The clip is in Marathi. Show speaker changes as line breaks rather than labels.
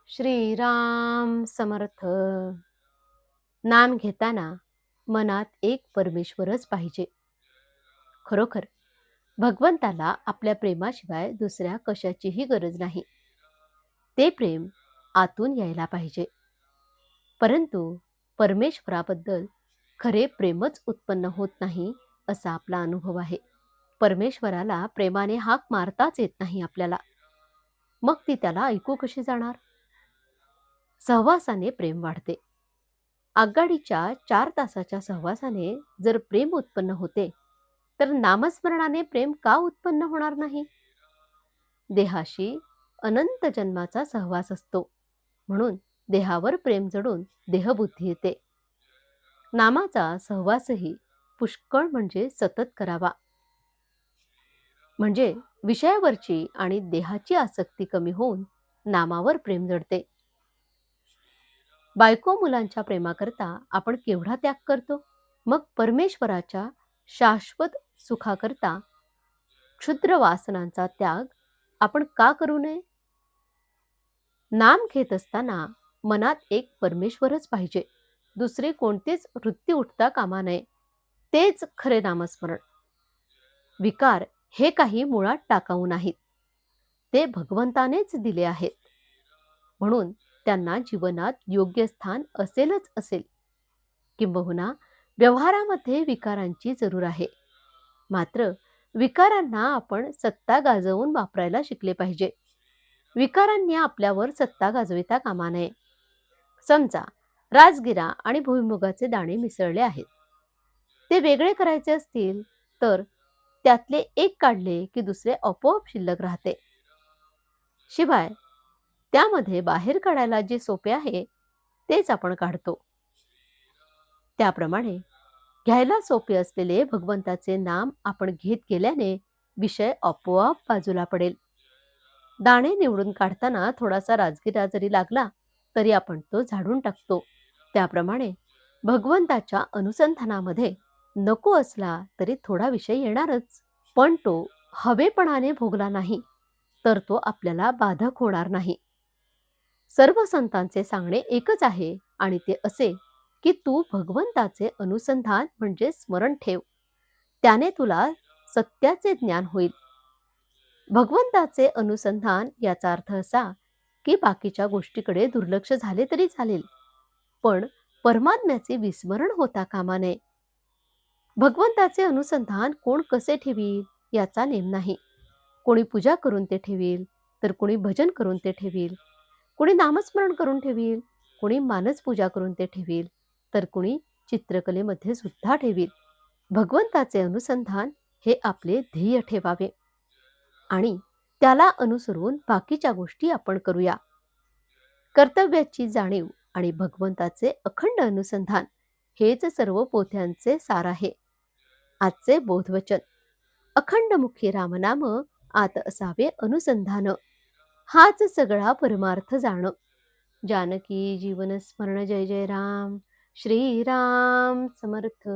श्रीराम समर्थ. नाम घेताना मनात एक परमेश्वरच पाहिजे. खरोखर भगवंताला आपल्या प्रेमाशिवाय दुसऱ्या कशाचीही गरज नाही. ते प्रेम आतून यायला पाहिजे. परंतु परमेश्वराबद्दल खरे प्रेमच उत्पन्न होत नाही असा आपला अनुभव आहे. परमेश्वराला प्रेमाने हाक मारताच येत नाही आपल्याला. मग ती त्याला ऐकू कशी जाणार? सहवासाने प्रेम वाढते. आगगाडीच्या 4 तासाच्या सहवासाने जर प्रेम उत्पन्न होते, तर नामस्मरणाने प्रेम का उत्पन्न होणार नाही? देहाशी अनंत जन्माचा सहवास असतो, म्हणून देहावर प्रेम जडून देहबुद्धी येते. नामाचा सहवासही पुष्कळ म्हणजे सतत करावा, म्हणजे विषयावरची आणि देहाची आसक्ती कमी होऊन नामावर प्रेम जडते. बायको मुलांच्या प्रेमाकरता आपण केवढा त्याग करतो, मग परमेश्वराच्या शाश्वत सुखाकरता क्षुद्र वासनांचा त्याग आपण का करू नये? नाम घेत असताना मनात एक परमेश्वरच पाहिजे. दुसरे कोणतेच वृत्ती उठता कामा नये. तेच खरे नामस्मरण. विकार हे काही मुळात टाकाऊ नाहीत. ते भगवंतानेच दिले आहेत, म्हणून त्यांना जीवनात योग्य स्थान असेलच असेल. किंबहुना व्यवहारामध्ये विकारांची जरूर आहे. मात्र विकारांना आपण सत्ता गाजवून वापरायला शिकले पाहिजे. विकारांनी आपल्यावर सत्ता गाजविता कामा नये. समजा राजगिरा आणि भुईमुगाचे दाणे मिसळले आहेत. ते वेगळे करायचे असतील तर त्यातले एक काढले की दुसरे आपोआप शिल्लक राहते. शिवाय त्यामध्ये बाहेर काढायला जे सोपे आहे तेच आपण काढतो. त्याप्रमाणे घ्यायला सोपे असलेले भगवंताचे नाम आपण घेत गेल्याने विषय आपोआप बाजूला पडेल. दाणे निवडून काढताना थोडासा राजगिरा जरी लागला तरी आपण तो झाडून टाकतो. त्याप्रमाणे भगवंताच्या अनुसंधानामध्ये नको असला तरी थोडा विषय येणारच, पण तो हवेपणाने भोगला नाही तर तो आपल्याला बाधक होणार नाही. सर्व संतांचे सांगणे एकच आहे, आणि ते असे की तू भगवंताचे अनुसंधान म्हणजे स्मरण ठेव. त्याने तुला सत्याचे ज्ञान होईल. भगवंताचे अनुसंधान याचा अर्थ असा की बाकीच्या गोष्टीकडे दुर्लक्ष झाले तरी चालेल, पण परमात्म्याचे विस्मरण होता कामा नये. भगवंताचे अनुसंधान कोण कसे ठेवील याचा नेम नाही. कोणी पूजा करून ते ठेवील, तर कोणी भजन करून ते ठेवील, कोणी नामस्मरण करून ठेवील, कोणी मानस पूजा करून ते ठेवील, तर कोणी चित्रकलेमध्ये सुद्धा ठेवील. भगवंताचे अनुसंधान हे आपले ध्येय ठेवावे आणि त्याला अनुसरून बाकीच्या गोष्टी आपण करूया. कर्तव्याची जाणीव आणि भगवंताचे अखंड अनुसंधान हेच सर्व पोथ्यांचे सार आहे. आजचे बोधवचन: अखंडमुखी रामनाम आत असावे अनुसंधान. हाच सगळा परमार्थ जाण. जानकी जीवन स्मरण. जय जय राम. श्रीराम समर्थ.